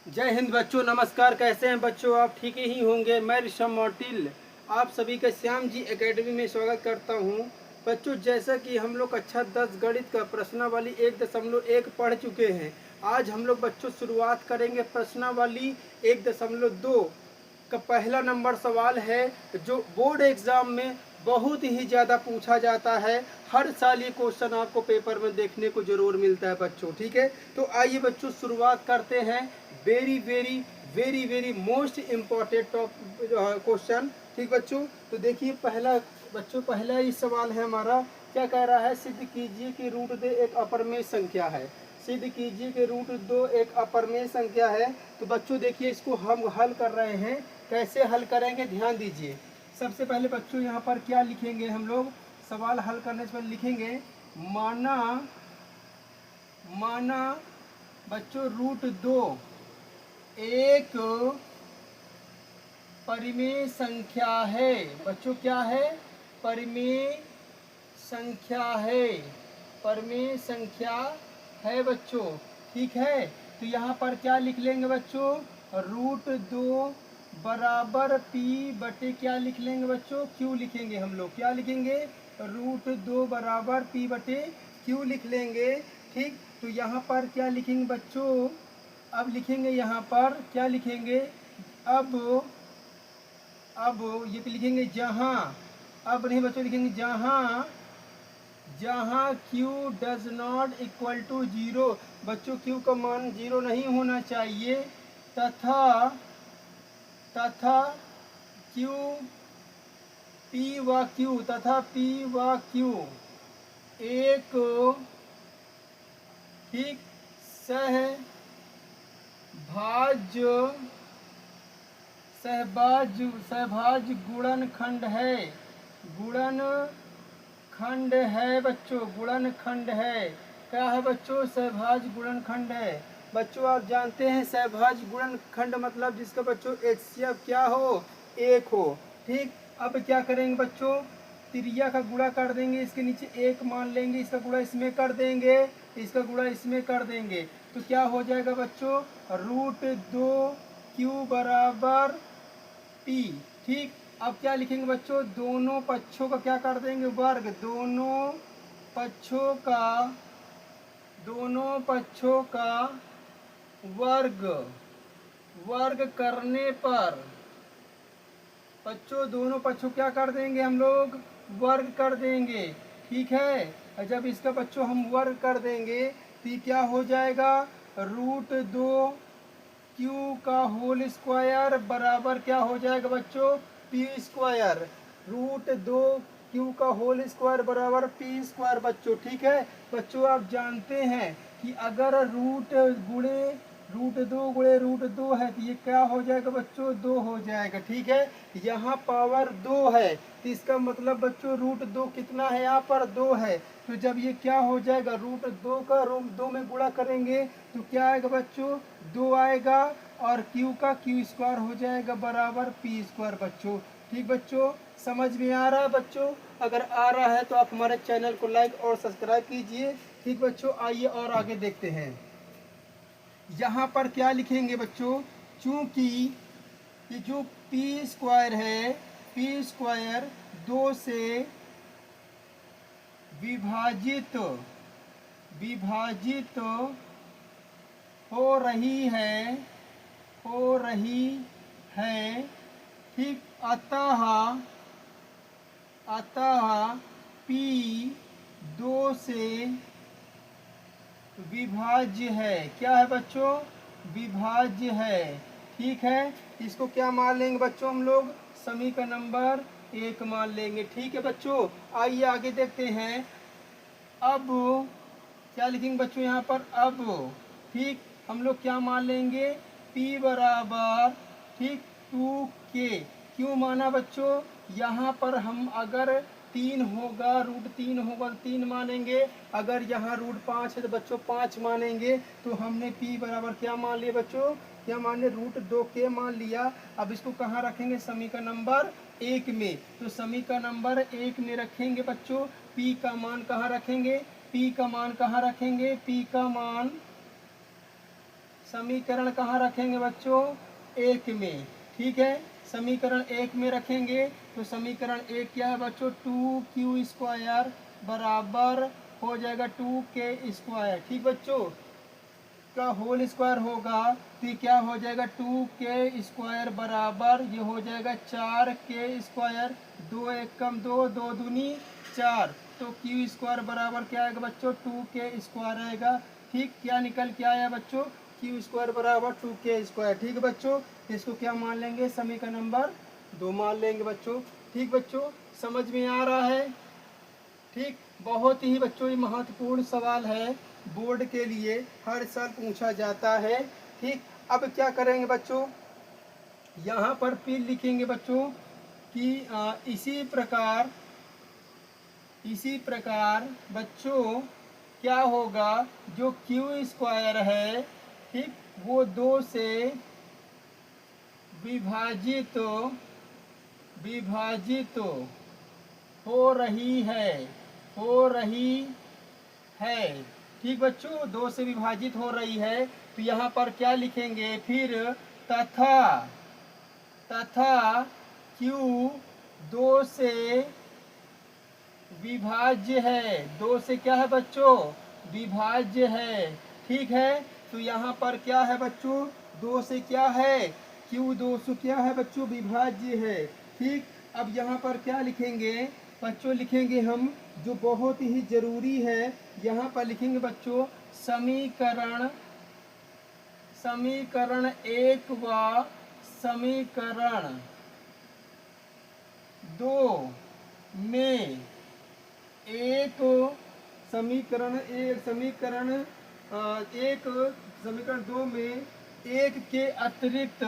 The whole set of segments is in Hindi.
जय हिंद बच्चों, नमस्कार। कैसे हैं बच्चों? आप ठीक ही होंगे। मैं ऋषभ मोटिल आप सभी का श्याम जी एकेडमी में स्वागत करता हूं। बच्चों, जैसा कि हम लोग कक्षा 10 गणित का प्रश्नावली 1.1 पढ़ चुके हैं, आज हम लोग बच्चों शुरुआत करेंगे प्रश्नावली 1.2 का। पहला नंबर सवाल है जो बोर्ड एग्जाम में बहुत ही ज़्यादा पूछा जाता है। हर साल ये क्वेश्चन आपको पेपर में देखने को जरूर मिलता है बच्चों। ठीक है, तो आइए बच्चों शुरुआत करते हैं। Very very very very most important question. ठीक बच्चों, तो देखिए पहला ही सवाल है हमारा। क्या कह रहा है? सिद्ध कीजिए कि रूट दे एक अपरमेय संख्या है। सिद्ध कीजिए कि रूट 2 एक अपरमेय संख्या है। तो बच्चों देखिए, इसको हम हल कर रहे हैं। कैसे हल करेंगे, ध्यान दीजिए। सबसे पहले बच्चों यहाँ पर क्या लिखेंगे हम लोग? सवाल हल करने से पहले लिखेंगे माना माना बच्चों रूट 2 एक परिमेय संख्या है। बच्चों क्या है? परिमेय संख्या है। परिमेय संख्या है बच्चों। ठीक है, तो यहाँ पर क्या लिख लेंगे बच्चों? रूट 2 बराबर पी बटे क्या लिख लेंगे बच्चों? क्यू लिखेंगे हम लोग। क्या लिखेंगे? रूट 2 बराबर पी बटे क्यू लिख लेंगे। ठीक, तो यहाँ पर क्या लिखेंगे बच्चों? अब लिखेंगे यहाँ पर क्या लिखेंगे? अब ये लिखेंगे जहाँ, अब नहीं बच्चों, लिखेंगे जहाँ q does not equal to 0। बच्चों q का मान 0 नहीं होना चाहिए। तथा q p व q तथा p व q एक ठीक सहभाज्य गुणनखंड है। गुणनखंड है बच्चों, गुणनखंड है। क्या है बच्चों? सहभाज्य गुणनखंड है। बच्चों आप जानते हैं सहभाज्य गुणनखंड मतलब जिसका बच्चों HCF क्या हो? एक हो। ठीक, अब क्या करेंगे बच्चों? त्रिज्या का गुणा कर देंगे, इसके नीचे एक मान लेंगे, इसका गुणा इसमें कर देंगे, इसका गुणा इसमें कर देंगे। तो क्या हो जाएगा बच्चों? रूट 2 क्यू बराबर पी। ठीक, अब क्या लिखेंगे बच्चों? दोनों पक्षों का क्या कर देंगे? वर्ग। दोनों पक्षों का वर्ग करने पर बच्चों दोनों पक्षों क्या कर देंगे हम लोग? वर्ग कर देंगे। ठीक है, और जब इसका बच्चों हम वर्ग कर देंगे तो ये क्या हो जाएगा? रूट 2 क्यू का होल स्क्वायर बराबर क्या हो जाएगा बच्चों? P square. रूट 2 क्यू का होल स्क्वायर बराबर पी स्क्वायर बच्चों। ठीक है बच्चों, आप जानते हैं कि अगर रूट 2 गुणे रूट 2 है तो ये क्या हो जाएगा बच्चों? 2 हो जाएगा। ठीक है, यहाँ पावर 2 है तो इसका मतलब बच्चों रूट 2 कितना है? यहाँ पर 2 है। तो जब ये क्या हो जाएगा? रूट 2 का रूट 2 में गुणा करेंगे तो क्या आएगा बच्चों? 2 आएगा, और क्यू का क्यू स्क्वायर हो जाएगा बराबर पी स्क्वायर बच्चों। ठीक बच्चों, समझ में आ रहा है बच्चों? अगर आ रहा है तो आप हमारे चैनल को लाइक और सब्सक्राइब कीजिए। ठीक बच्चों, आइए और आगे देखते हैं। यहाँ पर क्या लिखेंगे बच्चों? चूंकि ये जो पी स्क्वायर है, पी स्क्वायर 2 से विभाजित हो रही है। ठीक, अतः P 2 से विभाज्य है। क्या है बच्चों? विभाज्य है। ठीक है, इसको क्या मान लेंगे बच्चों हम लोग? समीकरण नंबर 1 मान लेंगे। ठीक है बच्चों, आइए आगे देखते हैं। अब क्या लिखेंगे बच्चों यहाँ पर? अब ठीक, हम लोग क्या मान लेंगे? P बराबर ठीक 2K। क्यों माना बच्चों? यहाँ पर हम अगर 3 होगा, रूट 3 होगा तो 3 मानेंगे। अगर यहाँ रूट 5 है तो बच्चों 5 मानेंगे। तो हमने P बराबर क्या मान लिया बच्चों? क्या मान लिया? रूट 2K मान लिया। अब इसको कहाँ रखेंगे? समीकरण नंबर 1 में। तो समीकरण नंबर 1 में रखेंगे बच्चों। P का मान कहाँ रखेंगे? P का मान कहाँ रखेंगे? P का मान समीकरण कहाँ रखेंगे बच्चों? एक में। ठीक है, समीकरण एक में रखेंगे तो समीकरण एक क्या है बच्चों? 2q² बराबर हो जाएगा 2k²। ठीक बच्चों, का होल स्क्वायर होगा तो ये क्या हो जाएगा? 2k² बराबर ये हो जाएगा 4k²। 2 एक कम 2, 2 दूनी 4, तो q² बराबर क्या आएगा बच्चों? 2k² आएगा। ठीक, क्या निकल के आया बच्चों? q² बराबर 2k²। ठीक है बच्चों, इसको क्या मान लेंगे? समीकरण नंबर 2 मान लेंगे बच्चों। ठीक बच्चों, समझ में आ रहा है? ठीक, बहुत ही बच्चों ये महत्वपूर्ण सवाल है, बोर्ड के लिए हर साल पूछा जाता है। ठीक, अब क्या करेंगे बच्चों? यहाँ पर फिर लिखेंगे बच्चों कि इसी प्रकार बच्चों क्या होगा? जो q² है, ठीक, वो 2 से विभाजित हो रही है। ठीक बच्चों, 2 से विभाजित हो रही है तो यहाँ पर क्या लिखेंगे फिर? तथा q 2 से विभाज्य है। 2 से क्या है बच्चों? विभाज्य है। ठीक है, तो यहाँ पर क्या है बच्चों? 2 से क्या है? q 2 से क्या है बच्चों? विभाज्य है। ठीक, अब यहाँ पर क्या लिखेंगे बच्चों? लिखेंगे हम जो बहुत ही जरूरी है, यहाँ पर लिखेंगे बच्चों समीकरण 1 व समीकरण 2 में एक समीकरण 2 में एक के अतिरिक्त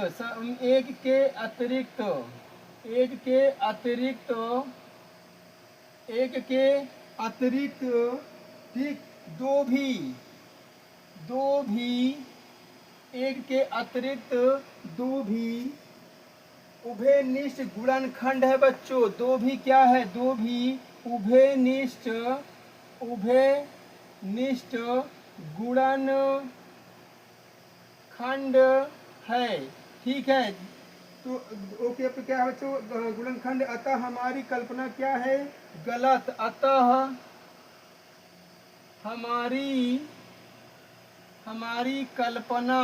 ठीक दो भी उभयनिष्ठ गुणनखंड है बच्चों। दो भी क्या है? दो भी उभयनिष्ठ गुणनखंड है। ठीक है, तो ओके, अब क्या है बच्चों? गुणनखंड। अतः हमारी कल्पना क्या है? गलत। अतः हमारी कल्पना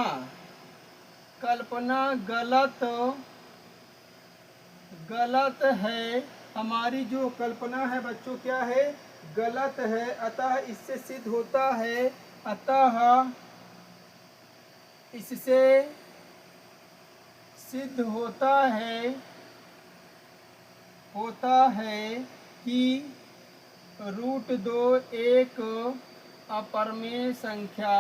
गलत है। हमारी जो कल्पना है बच्चों क्या है? गलत है। अतः इससे सिद्ध होता है कि √2 एक अपरमेय संख्या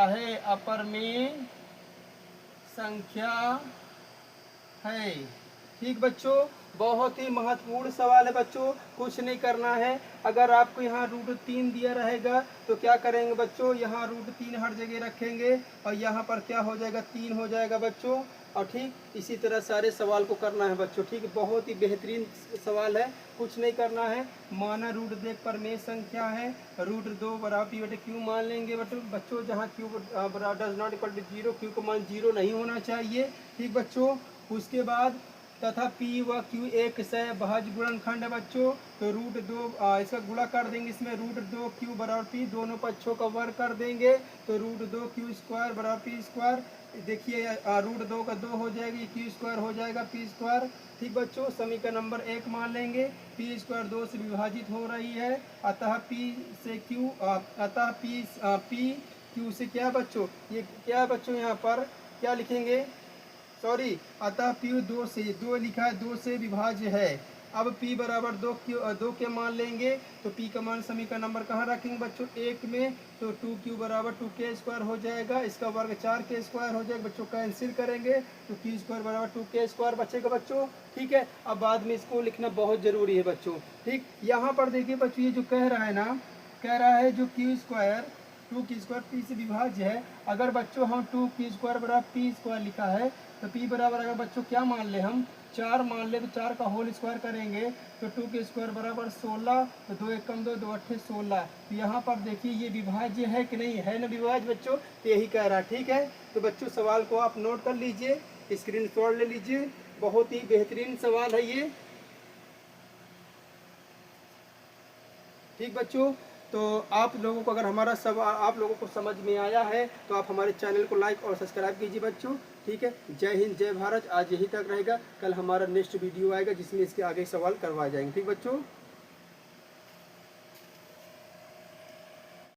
है। ठीक बच्चों, बहुत ही महत्वपूर्ण सवाल है बच्चों, कुछ नहीं करना है। अगर आपको यहाँ √3 दिया रहेगा तो क्या करेंगे बच्चों? यहाँ √3 हर जगह रखेंगे और यहाँ पर क्या हो जाएगा? 3 हो जाएगा बच्चों। और ठीक इसी तरह सारे सवाल को करना है बच्चों। ठीक, बहुत ही बेहतरीन सवाल है, कुछ नहीं करना है। माना √2 एक परमेय संख्या है, √2 बराबर p बटे q मान लेंगे बच्चों। जहाँ q does not equal to 0, q का मान 0 नहीं होना चाहिए। ठीक बच्चों, उसके बाद तथा p व q एक सहभाज्य गुणनखंड है बच्चों। तो √2 इसका गुणा कर देंगे, इसमें √2q बराबर p, दोनों पक्षों का वर्ग कर देंगे तो √2q² बराबर p²। देखिए √2 का 2 हो जाएगी, q² हो जाएगा p²। ठीक बच्चों, समीकरण नंबर 1 मान लेंगे। p² 2 से विभाजित हो रही है, अतः p q से क्या बच्चों? ये क्या है बच्चों? यहाँ पर क्या लिखेंगे? सॉरी, अतः p 2 से 2 लिखा है, 2 से विभाज्य है। अब p बराबर 2 के मान लेंगे तो p का मान समीकरण नंबर कहाँ रखेंगे बच्चों? 1 में। तो 2q बराबर 2k² हो जाएगा, इसका वर्ग 4k² हो जाएगा बच्चों। कैंसिल करेंगे तो q² बराबर 2k² बचेगा बच्चों। ठीक है, अब बाद में इसको लिखना बहुत ज़रूरी है बच्चों। ठीक, यहाँ पर देखिए बच्चों, ये जो कह रहा है ना, कह रहा है जो q² 2k² p से विभाज्य है। अगर बच्चों हम 2k² बराबर p² लिखा है तो p बराबर अगर बच्चों क्या मान ले हम? 4 मान ले तो 4 का होल स्क्वायर करेंगे तो 2 के स्क्वायर बराबर 16, तो 2 एक कम 2, 2 अट्ठे 16। तो यहाँ पर देखिए ये विभाज्य है कि नहीं है ना विभाज्य बच्चों, तो यही कह रहा है। ठीक है, तो बच्चों सवाल को आप नोट कर लीजिए, स्क्रीनशॉट ले लीजिए, बहुत ही बेहतरीन सवाल है ये। ठीक बच्चों, तो आप लोगों को अगर हमारा सब आप लोगों को समझ में आया है तो आप हमारे चैनल को लाइक और सब्सक्राइब कीजिए बच्चों। ठीक है, जय हिंद जय भारत। आज यही तक रहेगा, कल हमारा नेक्स्ट वीडियो आएगा जिसमें इसके आगे सवाल करवाए जाएंगे। ठीक बच्चों।